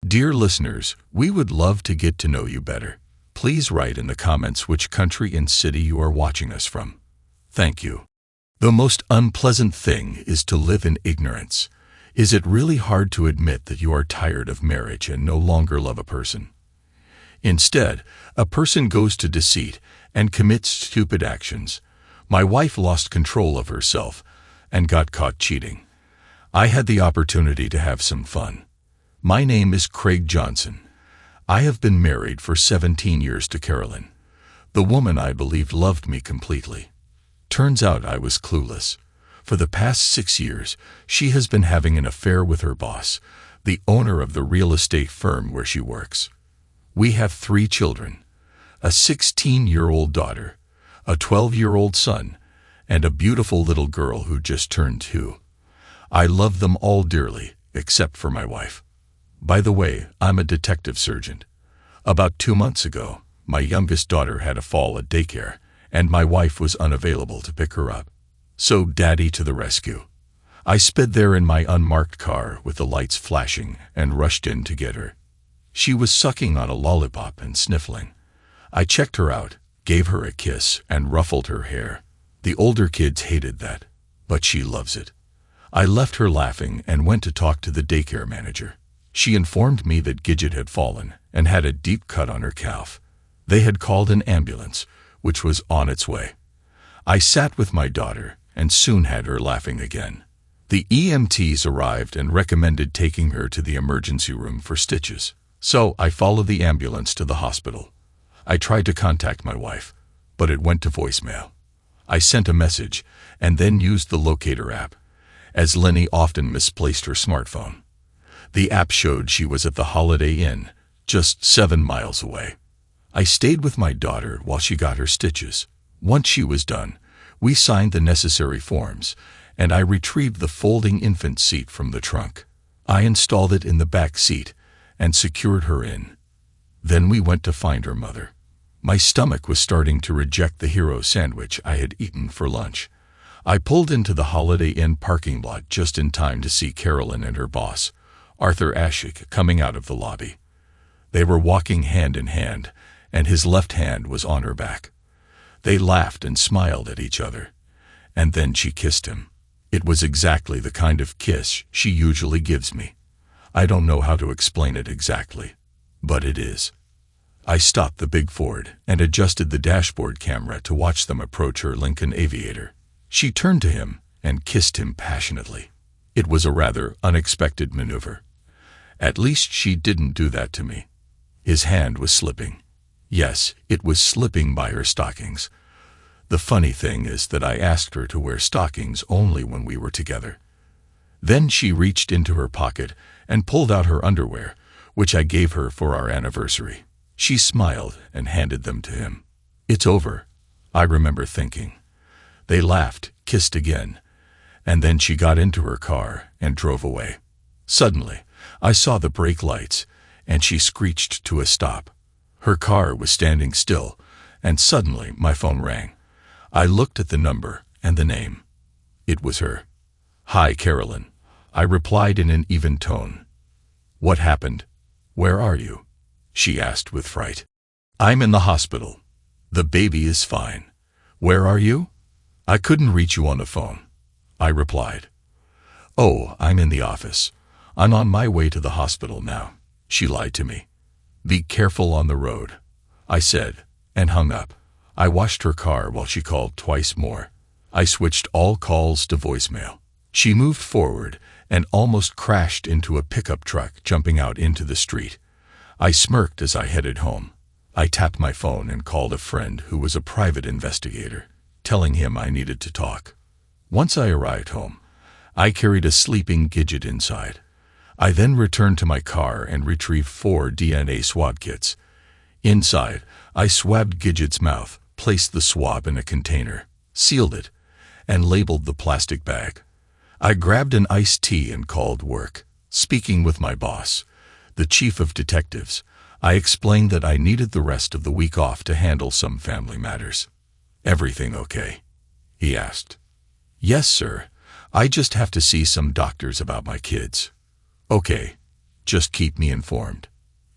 Dear listeners, we would love to get to know you better. Please write in the comments which country and city you are watching us from. Thank you. The most unpleasant thing is to live in ignorance. Is it really hard to admit that you are tired of marriage and no longer love a person? Instead, a person goes to deceit and commits stupid actions. My wife lost control of herself and got caught cheating. I had the opportunity to have some fun. My name is Craig Johnson. I have been married for 17 years to Carolyn, the woman I believed loved me completely. Turns out I was clueless. For the past 6 years, she has been having an affair with her boss, the owner of the real estate firm where she works. We have 3 children, a 16-year-old daughter, a 12-year-old son, and a beautiful little girl who just turned 2. I love them all dearly, except for my wife. By the way, I'm a detective sergeant. About 2 months ago, my youngest daughter had a fall at daycare, and my wife was unavailable to pick her up. So Daddy to the rescue. I sped there in my unmarked car with the lights flashing and rushed in to get her. She was sucking on a lollipop and sniffling. I checked her out, gave her a kiss, and ruffled her hair. The older kids hated that, but she loves it. I left her laughing and went to talk to the daycare manager. She informed me that Gidget had fallen and had a deep cut on her calf. They had called an ambulance, which was on its way. I sat with my daughter and soon had her laughing again. The EMTs arrived and recommended taking her to the emergency room for stitches. So I followed the ambulance to the hospital. I tried to contact my wife, but it went to voicemail. I sent a message and then used the locator app, as Lenny often misplaced her smartphone. The app showed she was at the Holiday Inn, just 7 miles away. I stayed with my daughter while she got her stitches. Once she was done, we signed the necessary forms, and I retrieved the folding infant seat from the trunk. I installed it in the back seat and secured her in. Then we went to find her mother. My stomach was starting to reject the hero sandwich I had eaten for lunch. I pulled into the Holiday Inn parking lot just in time to see Carolyn and her boss, Arthur Ashik, coming out of the lobby. They were walking hand in hand, and his left hand was on her back. They laughed and smiled at each other, and then she kissed him. It was exactly the kind of kiss she usually gives me. I don't know how to explain it exactly, but it is. I stopped the big Ford and adjusted the dashboard camera to watch them approach her Lincoln Aviator. She turned to him and kissed him passionately. It was a rather unexpected maneuver. At least she didn't do that to me. His hand was slipping. Yes, it was slipping by her stockings. The funny thing is that I asked her to wear stockings only when we were together. Then she reached into her pocket and pulled out her underwear, which I gave her for our anniversary. She smiled and handed them to him. It's over, I remember thinking. They laughed, kissed again, and then she got into her car and drove away. Suddenly, I saw the brake lights, and she screeched to a stop. Her car was standing still, and suddenly my phone rang. I looked at the number and the name. It was her. "Hi, Carolyn," I replied in an even tone. "What happened? Where are you?" she asked with fright. "I'm in the hospital. The baby is fine. Where are you?" "I couldn't reach you on the phone," I replied. "Oh, I'm in the office. I'm on my way to the hospital now," she lied to me. "Be careful on the road," I said, and hung up. I washed her car while she called twice more. I switched all calls to voicemail. She moved forward and almost crashed into a pickup truck jumping out into the street. I smirked as I headed home. I tapped my phone and called a friend who was a private investigator, telling him I needed to talk. Once I arrived home, I carried a sleeping Gidget inside. I then returned to my car and retrieved 4 DNA swab kits. Inside, I swabbed Gidget's mouth, placed the swab in a container, sealed it, and labeled the plastic bag. I grabbed an iced tea and called work. Speaking with my boss, the chief of detectives, I explained that I needed the rest of the week off to handle some family matters. "Everything okay?" he asked. "Yes, sir. I just have to see some doctors about my kids." "Okay. Just keep me informed."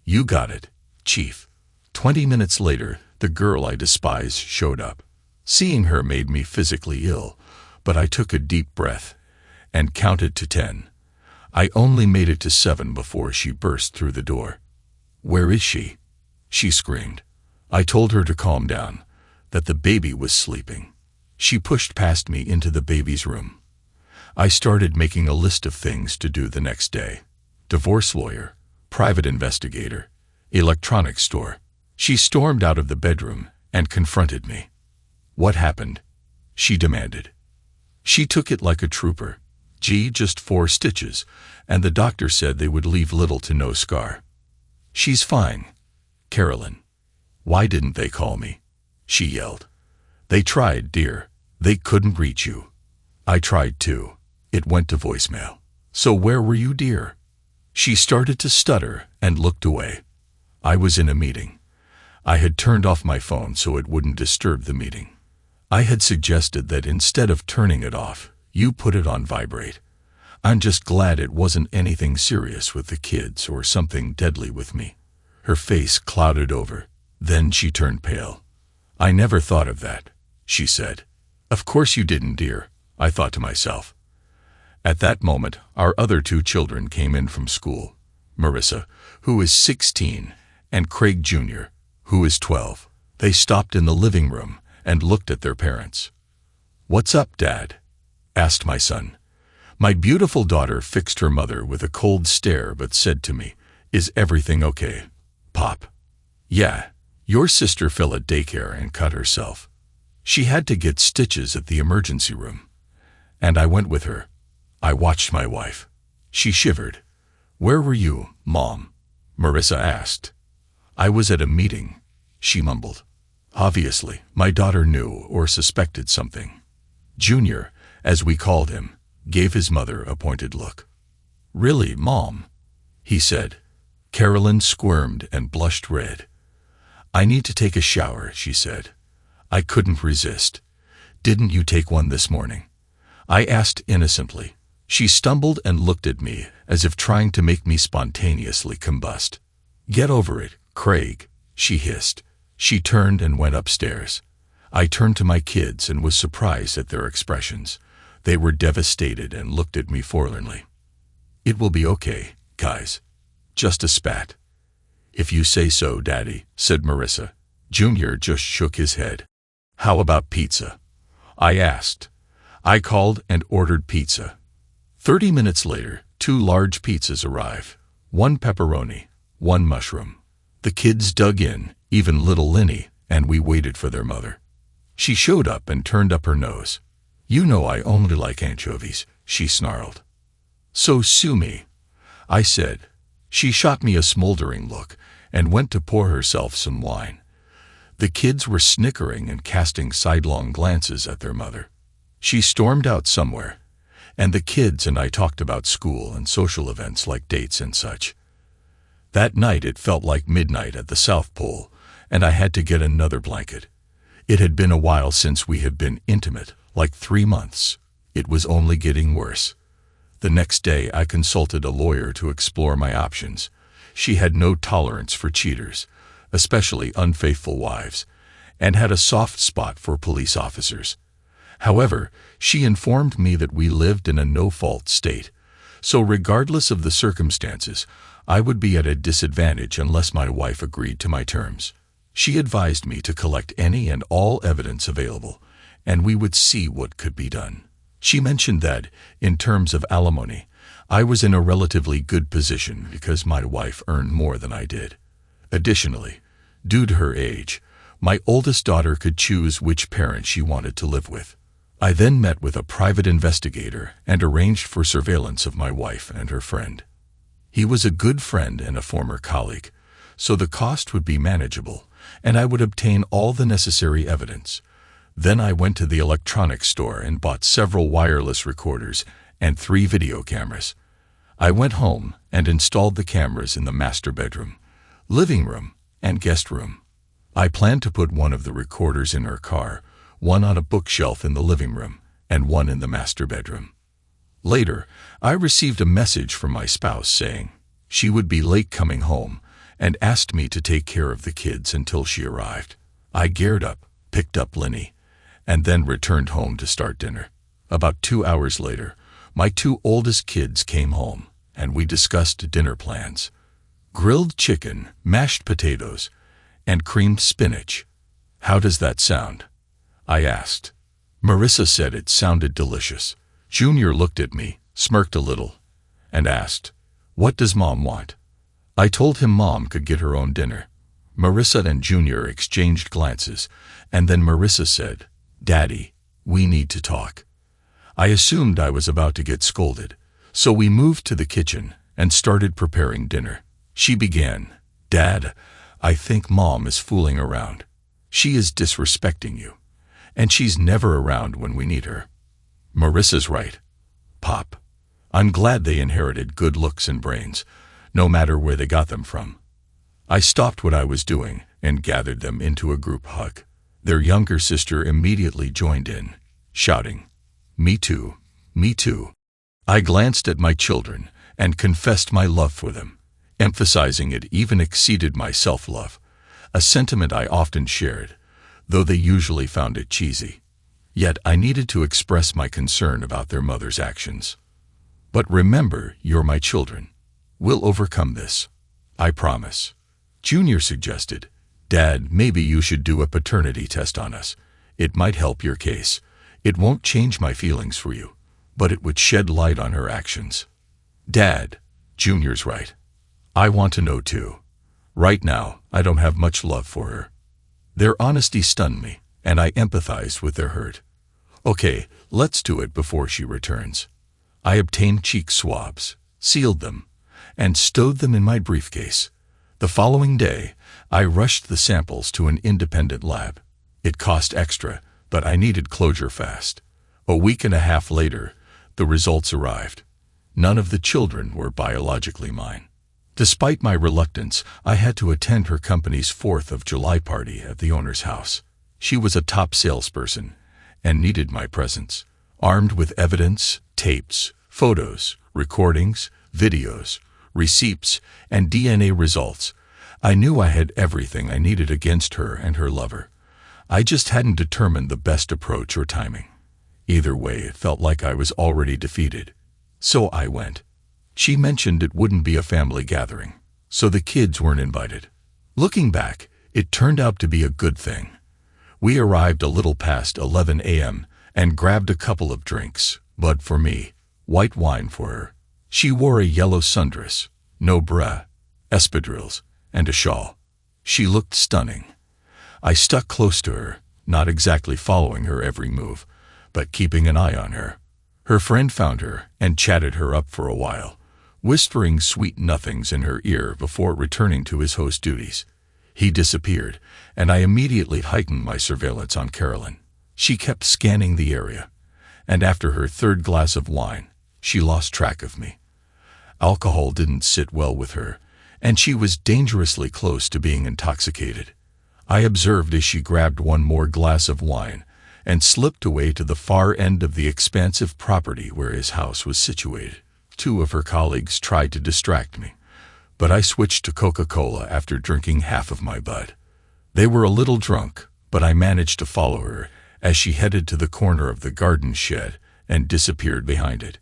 "You got it, Chief." 20 minutes later, the girl I despise showed up. Seeing her made me physically ill, but I took a deep breath and counted to 10. I only made it to 7 before she burst through the door. "Where is she?" she screamed. I told her to calm down, that the baby was sleeping. She pushed past me into the baby's room. I started making a list of things to do the next day. Divorce lawyer, private investigator, electronics store. She stormed out of the bedroom and confronted me. "What happened?" she demanded. She took it like a trooper. Just 4 stitches, and the doctor said they would leave little to no scar. "She's fine, Carolyn." "Why didn't they call me?" she yelled. "They tried, dear. They couldn't reach you." "I tried too. It went to voicemail." "So where were you, dear?" She started to stutter and looked away. "I was in a meeting. I had turned off my phone so it wouldn't disturb the meeting. I had suggested that instead of turning it off, you put it on vibrate. I'm just glad it wasn't anything serious with the kids or something deadly with me." Her face clouded over. Then she turned pale. "I never thought of that," she said. "Of course you didn't, dear," I thought to myself. At that moment, our other 2 children came in from school. Marissa, who is 16, and Craig Jr., who is 12. They stopped in the living room and looked at their parents. "What's up, Dad?" asked my son. My beautiful daughter fixed her mother with a cold stare but said to me, "Is everything okay, Pop?" "Yeah, your sister fell at daycare and cut herself. She had to get stitches at the emergency room. And I went with her. I watched my wife." She shivered. "Where were you, Mom?" Marissa asked. "I was at a meeting," she mumbled. Obviously, my daughter knew or suspected something. Junior, as we called him, gave his mother a pointed look. "Really, Mom?" he said. Carolyn squirmed and blushed red. "I need to take a shower," she said. I couldn't resist. "Didn't you take one this morning?" I asked innocently. She stumbled and looked at me as if trying to make me spontaneously combust. "Get over it, Craig," she hissed. She turned and went upstairs. I turned to my kids and was surprised at their expressions. They were devastated and looked at me forlornly. "It will be okay, guys. Just a spat." "If you say so, Daddy," said Marissa. Junior just shook his head. "How about pizza?" I asked. I called and ordered pizza. 30 minutes later, 2 large pizzas arrived. 1 pepperoni, 1 mushroom. The kids dug in, even little Linny, and we waited for their mother. She showed up and turned up her nose. "You know I only like anchovies," she snarled. "So sue me," I said. She shot me a smoldering look and went to pour herself some wine. The kids were snickering and casting sidelong glances at their mother. She stormed out somewhere, and the kids and I talked about school and social events like dates and such. That night it felt like midnight at the South Pole, and I had to get another blanket. It had been a while since we had been intimate, like 3 months. It was only getting worse. The next day I consulted a lawyer to explore my options. She had no tolerance for cheaters, especially unfaithful wives, and had a soft spot for police officers. However, she informed me that we lived in a no-fault state, so regardless of the circumstances, I would be at a disadvantage unless my wife agreed to my terms. She advised me to collect any and all evidence available, and we would see what could be done. She mentioned that, in terms of alimony, I was in a relatively good position because my wife earned more than I did. Additionally, due to her age, my oldest daughter could choose which parent she wanted to live with. I then met with a private investigator and arranged for surveillance of my wife and her friend. He was a good friend and a former colleague, so the cost would be manageable, and I would obtain all the necessary evidence. Then I went to the electronics store and bought several wireless recorders and 3 video cameras. I went home and installed the cameras in the master bedroom, living room, and guest room. I planned to put one of the recorders in her car, one on a bookshelf in the living room, and one in the master bedroom. Later, I received a message from my spouse saying, She would be late coming home and asked me to take care of the kids until she arrived. I geared up, picked up Linny, and then returned home to start dinner. About 2 hours later, my 2 oldest kids came home, and we discussed dinner plans. Grilled chicken, mashed potatoes, and creamed spinach. How does that sound? I asked. Marissa said it sounded delicious. Junior looked at me, smirked a little, and asked, "What does Mom want?" I told him Mom could get her own dinner. Marissa and Junior exchanged glances, and then Marissa said, "Daddy, we need to talk." I assumed I was about to get scolded, so we moved to the kitchen and started preparing dinner. She began, "Dad, I think Mom is fooling around. She is disrespecting you, and she's never around when we need her." Marissa's right. Pop, I'm glad they inherited good looks and brains, no matter where they got them from. I stopped what I was doing and gathered them into a group hug. Their younger sister immediately joined in, shouting, "Me too, me too." I glanced at my children and confessed my love for them, emphasizing it even exceeded my self-love, a sentiment I often shared, though they usually found it cheesy. Yet I needed to express my concern about their mother's actions. "But remember, you're my children. We'll overcome this. I promise." Junior suggested, "Dad, maybe you should do a paternity test on us. It might help your case. It won't change my feelings for you, but it would shed light on her actions." "Dad, Junior's right. I want to know too. Right now, I don't have much love for her." Their honesty stunned me, and I empathized with their hurt. "Okay, let's do it before she returns." I obtained cheek swabs, sealed them, and stowed them in my briefcase. The following day, I rushed the samples to an independent lab. It cost extra, but I needed closure fast. A week and a half later, the results arrived. None of the children were biologically mine. Despite my reluctance, I had to attend her company's 4th of July party at the owner's house. She was a top salesperson and needed my presence. Armed with evidence, tapes, photos, recordings, videos, receipts, and DNA results, I knew I had everything I needed against her and her lover. I just hadn't determined the best approach or timing. Either way, it felt like I was already defeated. So I went. She mentioned it wouldn't be a family gathering, so the kids weren't invited. Looking back, it turned out to be a good thing. We arrived a little past 11 a.m. and grabbed a couple of drinks, but for me, white wine for her. She wore a yellow sundress, no bra, espadrilles, and a shawl. She looked stunning. I stuck close to her, not exactly following her every move, but keeping an eye on her. Her friend found her and chatted her up for a while, whispering sweet nothings in her ear before returning to his host duties. He disappeared, and I immediately heightened my surveillance on Carolyn. She kept scanning the area, and after her 3rd glass of wine, she lost track of me. Alcohol didn't sit well with her, and she was dangerously close to being intoxicated. I observed as she grabbed one more glass of wine and slipped away to the far end of the expansive property where his house was situated. 2 of her colleagues tried to distract me, but I switched to Coca-Cola after drinking half of my bud. They were a little drunk, but I managed to follow her as she headed to the corner of the garden shed and disappeared behind it.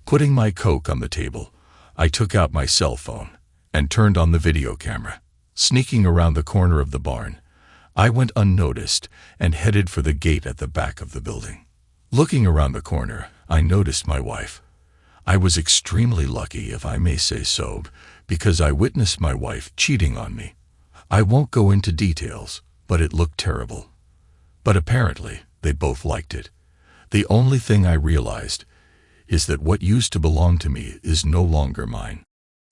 Putting my Coke on the table, I took out my cell phone and turned on the video camera. Sneaking around the corner of the barn, I went unnoticed and headed for the gate at the back of the building. Looking around the corner, I noticed my wife. I was extremely lucky, if I may say so, because I witnessed my wife cheating on me. I won't go into details, but it looked terrible. But apparently, they both liked it. The only thing I realized is that what used to belong to me is no longer mine.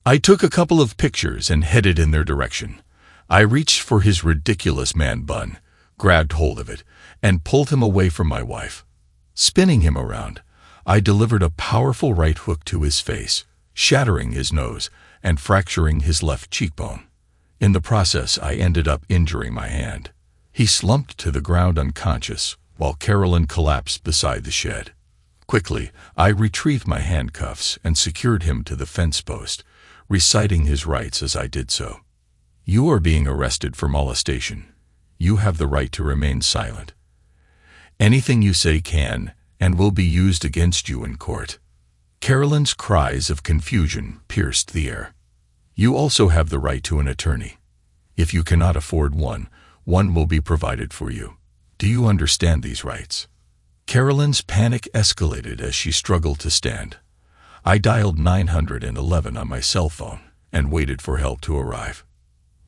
I took a couple of pictures and headed in their direction. I reached for his ridiculous man bun, grabbed hold of it, and pulled him away from my wife. Spinning him around, I delivered a powerful right hook to his face, shattering his nose and fracturing his left cheekbone. In the process, I ended up injuring my hand. He slumped to the ground unconscious, while Carolyn collapsed beside the shed. Quickly, I retrieved my handcuffs and secured him to the fence post, reciting his rights as I did so. You are being arrested for molestation. You have the right to remain silent. Anything you say can and will be used against you in court. Carolyn's cries of confusion pierced the air. You also have the right to an attorney. If you cannot afford one, one will be provided for you. Do you understand these rights? Carolyn's panic escalated as she struggled to stand. I dialed 911 on my cell phone and waited for help to arrive.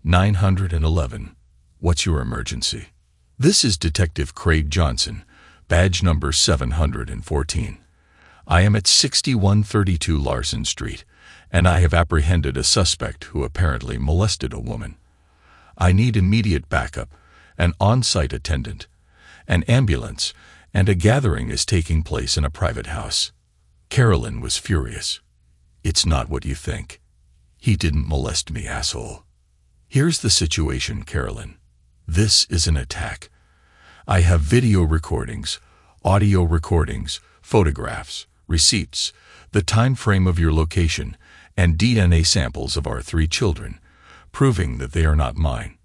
911. What's your emergency? This is Detective Craig Johnson, badge number 714. I am at 6132 Larson Street, and I have apprehended a suspect who apparently molested a woman. I need immediate backup, an on-site attendant, an ambulance, and a gathering is taking place in a private house. Carolyn was furious. It's not what you think. He didn't molest me, asshole. Here's the situation, Carolyn. This is an attack. I have video recordings, audio recordings, photographs, receipts, the time frame of your location, and DNA samples of our 3 children, proving that they are not mine.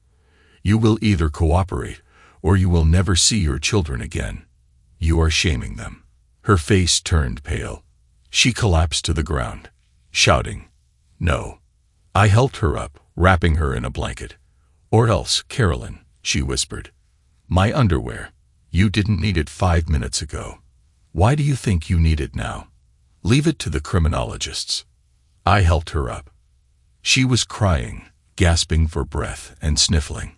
You will either cooperate, or you will never see your children again. You are shaming them. Her face turned pale. She collapsed to the ground, shouting, "No." I helped her up, wrapping her in a blanket. "Or else, Carolyn," she whispered. "My underwear. You didn't need it 5 minutes ago. Why do you think you need it now? Leave it to the criminologists." I helped her up. She was crying, gasping for breath, and sniffling.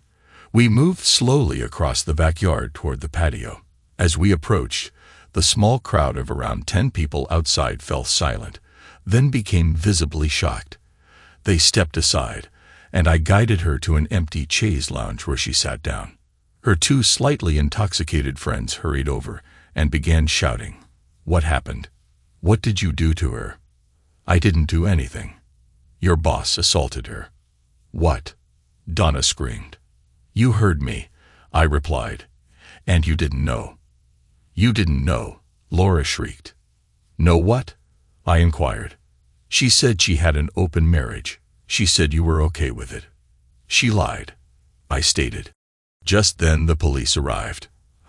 We moved slowly across the backyard toward the patio. As we approached, the small crowd of around 10 people outside fell silent, then became visibly shocked. They stepped aside, and I guided her to an empty chaise lounge where she sat down. Her 2 slightly intoxicated friends hurried over and began shouting, "What happened? What did you do to her?" "I didn't do anything. Your boss assaulted her." "What?" Donna screamed. "You heard me," I replied. "And you didn't know." "You didn't know," Laura shrieked. "Know what?" I inquired. "She said she had an open marriage. She said you were okay with it." "She lied," I stated. Just then the police arrived.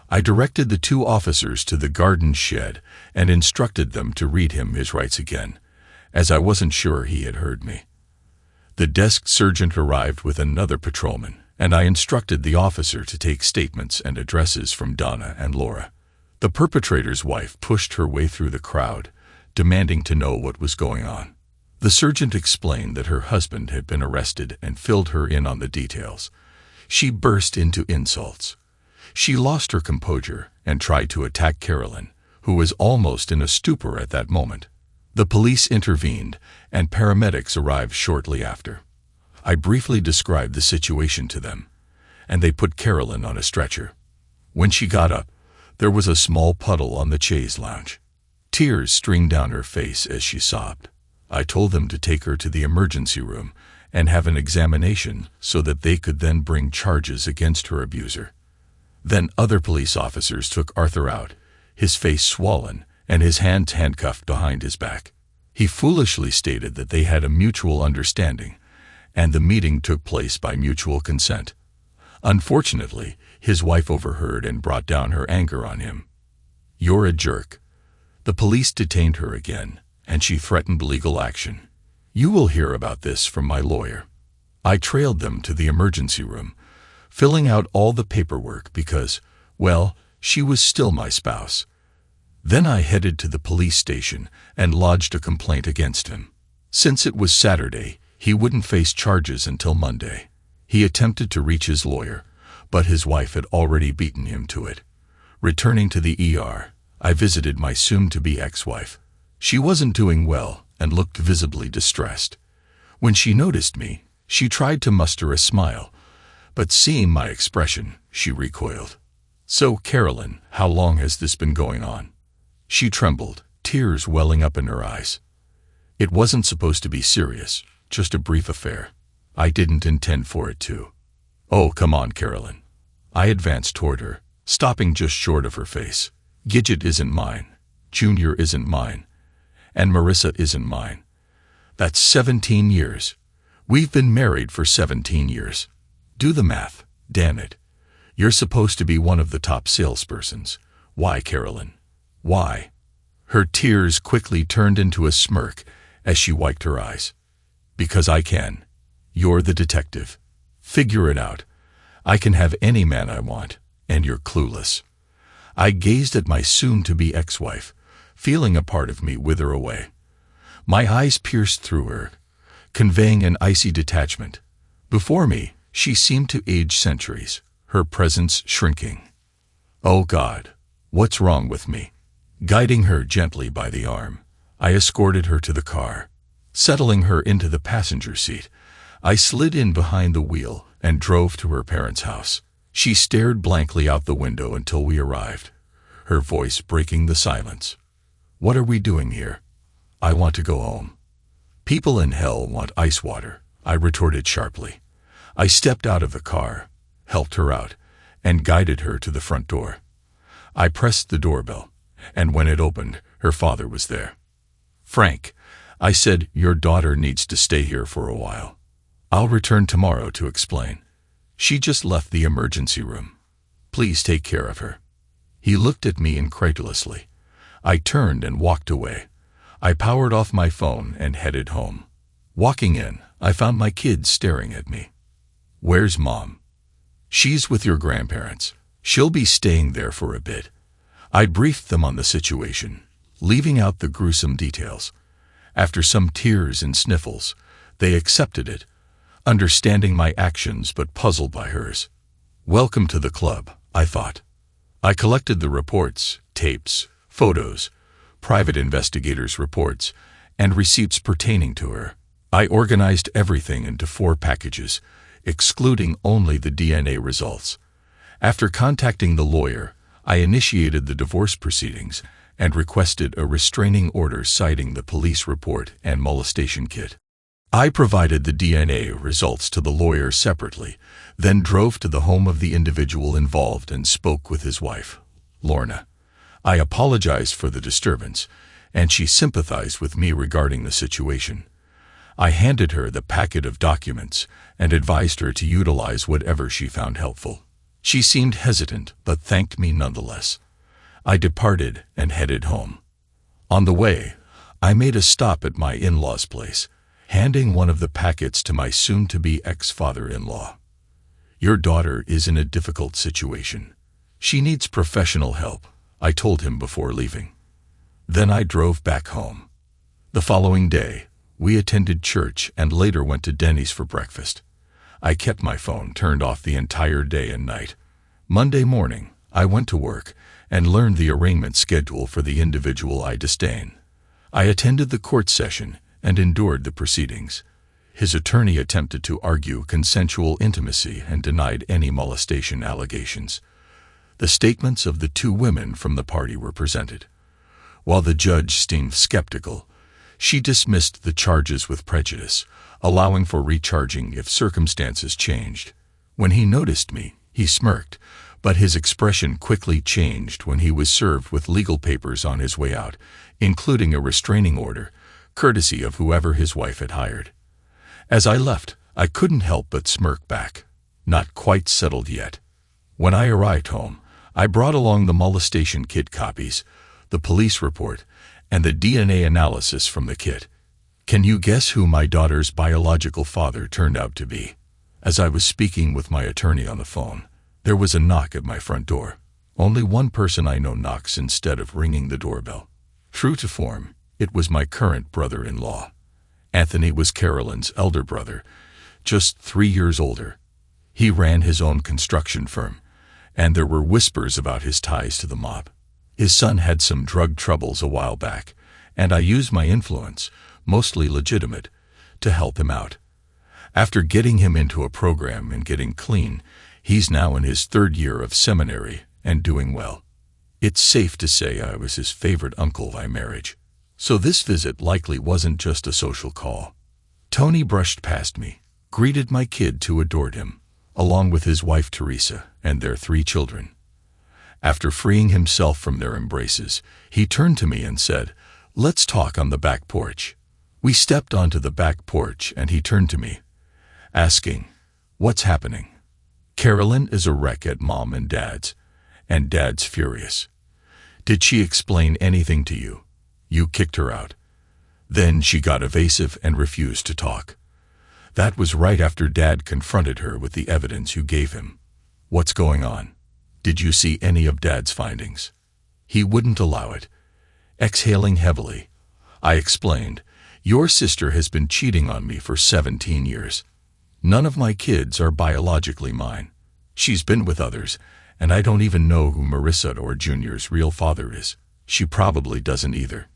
I directed the 2 officers to the garden shed and instructed them to read him his rights again, as I wasn't sure he had heard me. The desk sergeant arrived with another patrolman, and I instructed the officer to take statements and addresses from Donna and Laura. The perpetrator's wife pushed her way through the crowd, demanding to know what was going on. The sergeant explained that her husband had been arrested and filled her in on the details. She burst into insults. She lost her composure and tried to attack Carolyn, who was almost in a stupor at that moment. The police intervened, and paramedics arrived shortly after. I briefly described the situation to them, and they put Carolyn on a stretcher. When she got up, there was a small puddle on the chaise lounge. Tears streamed down her face as she sobbed. I told them to take her to the emergency room and have an examination so that they could then bring charges against her abuser. Then other police officers took Arthur out, his face swollen and his hands handcuffed behind his back. He foolishly stated that they had a mutual understanding, and the meeting took place by mutual consent. Unfortunately, his wife overheard and brought down her anger on him. "You're a jerk." The police detained her again, and she threatened legal action. "You will hear about this from my lawyer." I trailed them to the emergency room, filling out all the paperwork because, well, she was still my spouse. Then I headed to the police station and lodged a complaint against him. Since it was Saturday, he wouldn't face charges until Monday. He attempted to reach his lawyer, but his wife had already beaten him to it. Returning to the ER, I visited my soon-to-be ex-wife. She wasn't doing well and looked visibly distressed. When she noticed me, she tried to muster a smile, but seeing my expression, she recoiled. "So, Carolyn, how long has this been going on?" She trembled, tears welling up in her eyes. "It wasn't supposed to be serious, just a brief affair. I didn't intend for it to." "Oh, come on, Carolyn." I advanced toward her, stopping just short of her face. "Gidget isn't mine, Junior isn't mine, and Marissa isn't mine. That's 17 years. We've been married for 17 years. Do the math, damn it. You're supposed to be one of the top salespersons. Why, Carolyn? Why? Her tears quickly turned into a smirk as she wiped her eyes. Because I can. You're the detective. Figure it out. I can have any man I want, and you're clueless. I gazed at my soon-to-be ex-wife, feeling a part of me wither away. My eyes pierced through her, conveying an icy detachment. Before me, she seemed to age centuries, her presence shrinking. Oh God, what's wrong with me? Guiding her gently by the arm, I escorted her to the car. Settling her into the passenger seat, I slid in behind the wheel and drove to her parents' house. She stared blankly out the window until we arrived, her voice breaking the silence. What are we doing here? I want to go home. People in hell want ice water, I retorted sharply. I stepped out of the car, helped her out, and guided her to the front door. I pressed the doorbell, and when it opened, her father was there. Frank, I said, your daughter needs to stay here for a while. I'll return tomorrow to explain. She just left the emergency room. Please take care of her. He looked at me incredulously. I turned and walked away. I powered off my phone and headed home. Walking in, I found my kids staring at me. Where's Mom? She's with your grandparents. She'll be staying there for a bit. I briefed them on the situation, leaving out the gruesome details. After some tears and sniffles, they accepted it, understanding my actions but puzzled by hers. Welcome to the club, I thought. I collected the reports, tapes, photos, private investigators' reports, and receipts pertaining to her. I organized everything into 4 packages, excluding only the DNA results. After contacting the lawyer, I initiated the divorce proceedings and requested a restraining order citing the police report and molestation kit. I provided the DNA results to the lawyer separately, then drove to the home of the individual involved and spoke with his wife, Lorna. I apologized for the disturbance, and she sympathized with me regarding the situation. I handed her the packet of documents and advised her to utilize whatever she found helpful. She seemed hesitant, but thanked me nonetheless. I departed and headed home. On the way, I made a stop at my in-law's place, handing one of the packets to my soon-to-be ex-father-in-law. Your daughter is in a difficult situation. She needs professional help, I told him before leaving. Then I drove back home. The following day, we attended church and later went to Denny's for breakfast. I kept my phone turned off the entire day and night. Monday morning, I went to work and learned the arraignment schedule for the individual I disdain. I attended the court session and endured the proceedings. His attorney attempted to argue consensual intimacy and denied any molestation allegations. The statements of the 2 women from the party were presented. While the judge seemed skeptical, she dismissed the charges with prejudice, allowing for recharging if circumstances changed. When he noticed me, he smirked, but his expression quickly changed when he was served with legal papers on his way out, including a restraining order, courtesy of whoever his wife had hired. As I left, I couldn't help but smirk back. Not quite settled yet. When I arrived home, I brought along the molestation kit copies, the police report, and the DNA analysis from the kit. Can you guess who my daughter's biological father turned out to be? As I was speaking with my attorney on the phone, there was a knock at my front door. Only one person I know knocks instead of ringing the doorbell. True to form, it was my current brother-in-law. Anthony was Carolyn's elder brother, just 3 years older. He ran his own construction firm, and there were whispers about his ties to the mob. His son had some drug troubles a while back, and I used my influence, mostly legitimate, to help him out. After getting him into a program and getting clean, he's now in his 3rd year of seminary and doing well. It's safe to say I was his favorite uncle by marriage. So this visit likely wasn't just a social call. Tony brushed past me, greeted my kid who adored him, along with his wife Teresa and their 3 children. After freeing himself from their embraces, he turned to me and said, "Let's talk on the back porch." We stepped onto the back porch and he turned to me, asking, "What's happening?" "Carolyn is a wreck at Mom and Dad's furious." "Did she explain anything to you? You kicked her out." Then she got evasive and refused to talk. "That was right after Dad confronted her with the evidence you gave him." "What's going on? Did you see any of Dad's findings?" "He wouldn't allow it." Exhaling heavily, I explained, "Your sister has been cheating on me for 17 years. None of my kids are biologically mine. She's been with others, and I don't even know who Marissa or Junior's real father is. She probably doesn't either.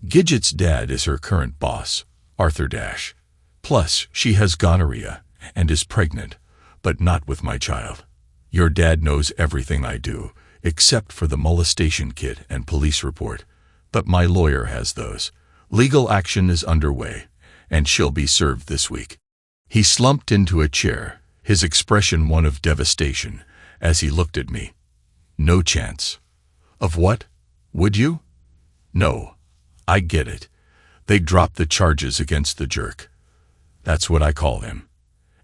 Gidget's dad is her current boss, Arthur Dash. Plus, she has gonorrhea and is pregnant, but not with my child. Your dad knows everything I do, except for the molestation kit and police report, but my lawyer has those. Legal action is underway, and she'll be served this week." He slumped into a chair, his expression one of devastation, as he looked at me. "No chance." "Of what? Would you?" "No. I get it. They dropped the charges against the jerk. That's what I call him.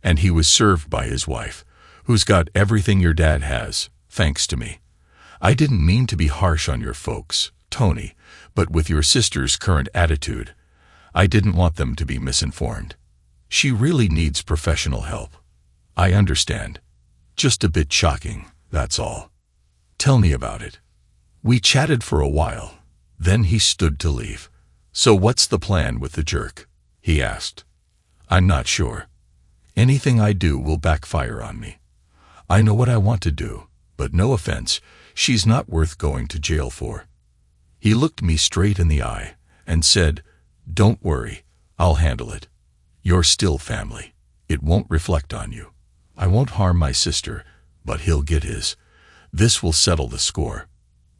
And he was served by his wife, who's got everything your dad has, thanks to me. I didn't mean to be harsh on your folks, Tony, but with your sister's current attitude, I didn't want them to be misinformed. She really needs professional help." "I understand. Just a bit shocking, that's all. Tell me about it." We chatted for a while. Then he stood to leave. "So what's the plan with the jerk?" he asked. "I'm not sure. Anything I do will backfire on me. I know what I want to do, but no offense, she's not worth going to jail for." He looked me straight in the eye and said, "Don't worry, I'll handle it. You're still family. It won't reflect on you. I won't harm my sister, but he'll get his. This will settle the score."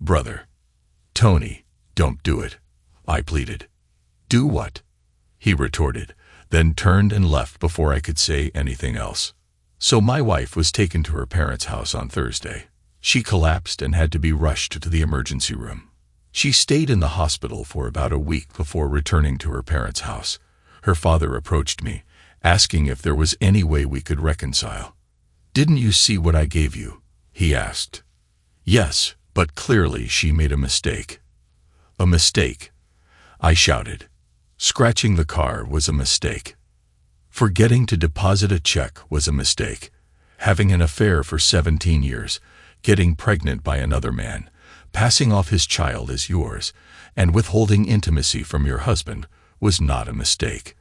"Brother." "Tony, don't do it," I pleaded. "Do what?" he retorted, then turned and left before I could say anything else. So my wife was taken to her parents' house on Thursday. She collapsed and had to be rushed to the emergency room. She stayed in the hospital for about a week before returning to her parents' house. Her father approached me, asking if there was any way we could reconcile. "Didn't you see what I gave you?" he asked. "Yes, but clearly she made a mistake." "A mistake?" I shouted. "Scratching the car was a mistake. Forgetting to deposit a check was a mistake. Having an affair for 17 years, getting pregnant by another man, passing off his child as yours, and withholding intimacy from your husband was not a mistake."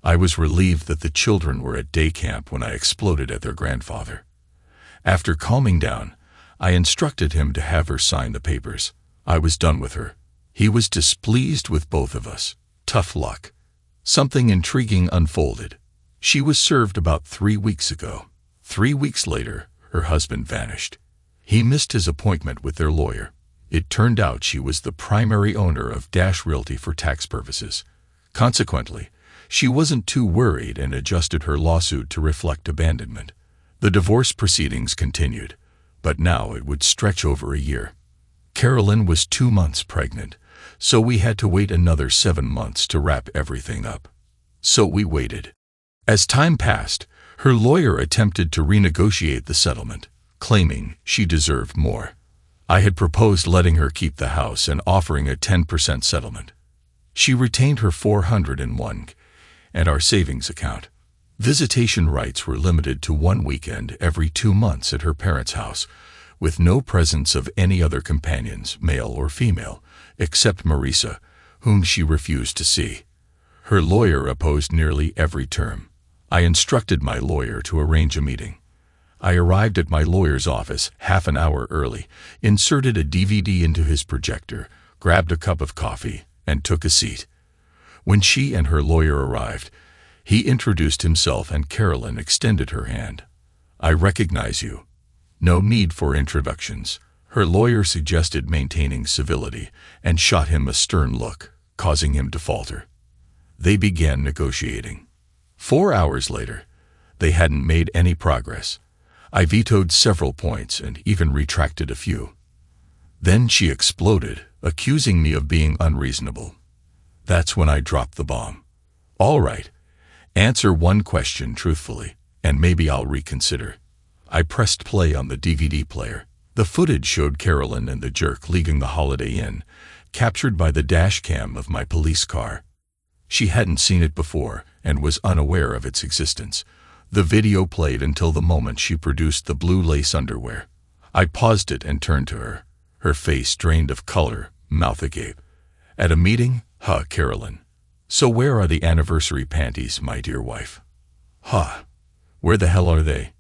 I was relieved that the children were at day camp when I exploded at their grandfather. After calming down, I instructed him to have her sign the papers. I was done with her. He was displeased with both of us. Tough luck. Something intriguing unfolded. She was served about 3 weeks ago. 3 weeks later, her husband vanished. He missed his appointment with their lawyer. It turned out she was the primary owner of Dash Realty for tax purposes. Consequently, she wasn't too worried and adjusted her lawsuit to reflect abandonment. The divorce proceedings continued, but now it would stretch over a year. Carolyn was 2 months pregnant, so we had to wait another 7 months to wrap everything up. So we waited. As time passed, her lawyer attempted to renegotiate the settlement, claiming she deserved more. I had proposed letting her keep the house and offering a 10% settlement. She retained her $401 and our savings account. Visitation rights were limited to 1 weekend every 2 months at her parents' house, with no presence of any other companions, male or female, except Marissa, whom she refused to see. Her lawyer opposed nearly every term. I instructed my lawyer to arrange a meeting. I arrived at my lawyer's office half an hour early, inserted a DVD into his projector, grabbed a cup of coffee, and took a seat. When she and her lawyer arrived, he introduced himself and Carolyn extended her hand. "I recognize you." "No need for introductions." Her lawyer suggested maintaining civility and shot him a stern look, causing him to falter. They began negotiating. 4 hours later, they hadn't made any progress. I vetoed several points and even retracted a few. Then she exploded, accusing me of being unreasonable. That's when I dropped the bomb. All right. Answer one question truthfully, and maybe I'll reconsider. I pressed play on the DVD player. The footage showed Carolyn and the jerk leaving the Holiday Inn, captured by the dash cam of my police car. She hadn't seen it before and was unaware of its existence. The video played until the moment she produced the blue lace underwear. I paused it and turned to her, her face drained of color, mouth agape. At a meeting? Huh, Carolyn. So where are the anniversary panties, my dear wife? Huh. Where the hell are they?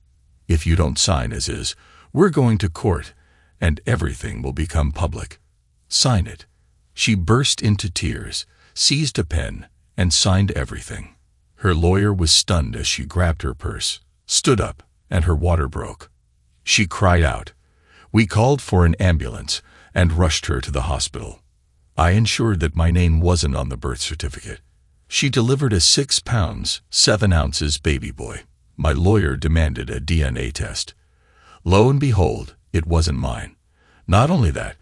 If you don't sign as is, we're going to court, and everything will become public. Sign it. She burst into tears, seized a pen, and signed everything. Her lawyer was stunned as she grabbed her purse, stood up, and her water broke. She cried out. We called for an ambulance and rushed her to the hospital. I ensured that my name wasn't on the birth certificate. She delivered a 6 pounds, 7 ounces baby boy. My lawyer demanded a DNA test. Lo and behold, it wasn't mine. Not only that,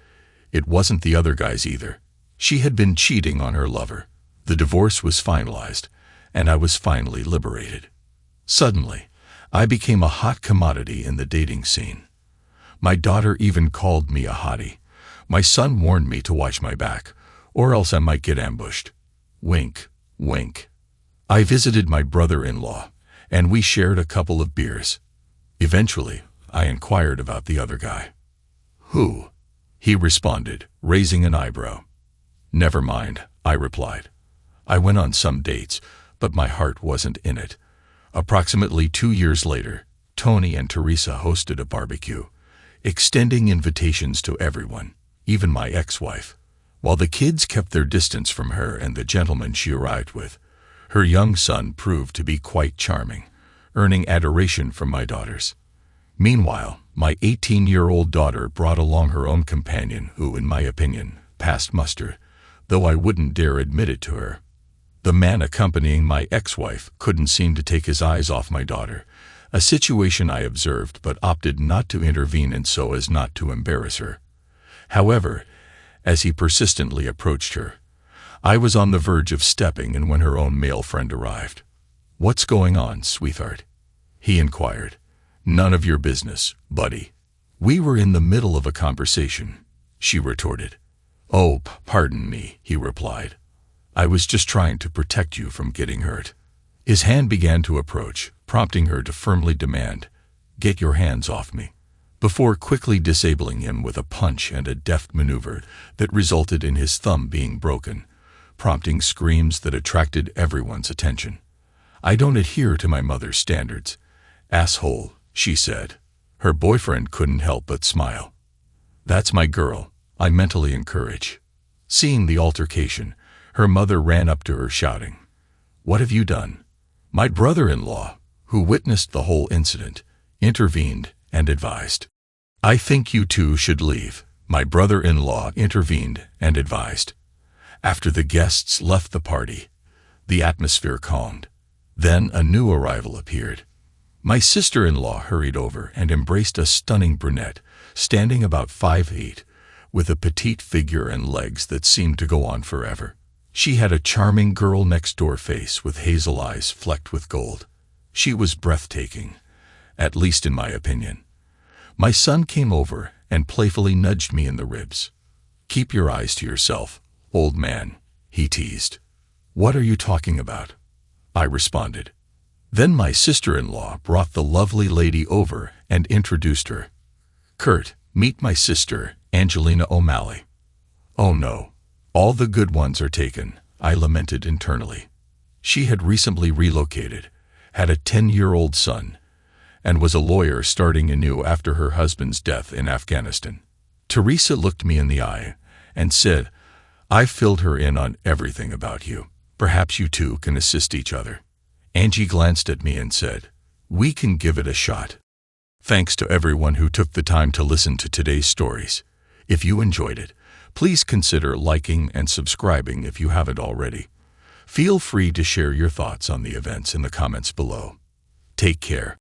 it wasn't the other guy's either. She had been cheating on her lover. The divorce was finalized, and I was finally liberated. Suddenly, I became a hot commodity in the dating scene. My daughter even called me a hottie. My son warned me to watch my back, or else I might get ambushed. Wink, wink. I visited my brother-in-law, and we shared a couple of beers. Eventually, I inquired about the other guy. Who? He responded, raising an eyebrow. Never mind, I replied. I went on some dates, but my heart wasn't in it. Approximately 2 years later, Tony and Teresa hosted a barbecue, extending invitations to everyone, even my ex-wife. While the kids kept their distance from her and the gentleman she arrived with, her young son proved to be quite charming, earning adoration from my daughters. Meanwhile, my 18-year-old daughter brought along her own companion who, in my opinion, passed muster, though I wouldn't dare admit it to her. The man accompanying my ex-wife couldn't seem to take his eyes off my daughter, a situation I observed but opted not to intervene in so as not to embarrass her. However, as he persistently approached her, I was on the verge of stepping in when her own male friend arrived. What's going on, sweetheart? He inquired. None of your business, buddy. We were in the middle of a conversation, she retorted. Oh, pardon me, he replied. I was just trying to protect you from getting hurt. His hand began to approach, prompting her to firmly demand, Get your hands off me, before quickly disabling him with a punch and a deft maneuver that resulted in his thumb being broken, prompting screams that attracted everyone's attention. I don't adhere to my mother's standards. Asshole, she said. Her boyfriend couldn't help but smile. That's my girl, I mentally encourage. Seeing the altercation, her mother ran up to her shouting, What have you done? My brother-in-law, who witnessed the whole incident, intervened and advised. I think you two should leave. My brother-in-law intervened and advised. After the guests left the party, the atmosphere calmed. Then a new arrival appeared. My sister-in-law hurried over and embraced a stunning brunette, standing about 5'8", with a petite figure and legs that seemed to go on forever. She had a charming girl-next-door face with hazel eyes flecked with gold. She was breathtaking, at least in my opinion. My son came over and playfully nudged me in the ribs. Keep your eyes to yourself, old man, he teased. What are you talking about? I responded. Then my sister-in-law brought the lovely lady over and introduced her. Kurt, meet my sister, Angelina O'Malley. Oh no, all the good ones are taken, I lamented internally. She had recently relocated, had a 10-year-old son, and was a lawyer starting anew after her husband's death in Afghanistan. Teresa looked me in the eye and said, I filled her in on everything about you. Perhaps you two can assist each other. Angie glanced at me and said, We can give it a shot. Thanks to everyone who took the time to listen to today's stories. If you enjoyed it, please consider liking and subscribing if you haven't already. Feel free to share your thoughts on the events in the comments below. Take care.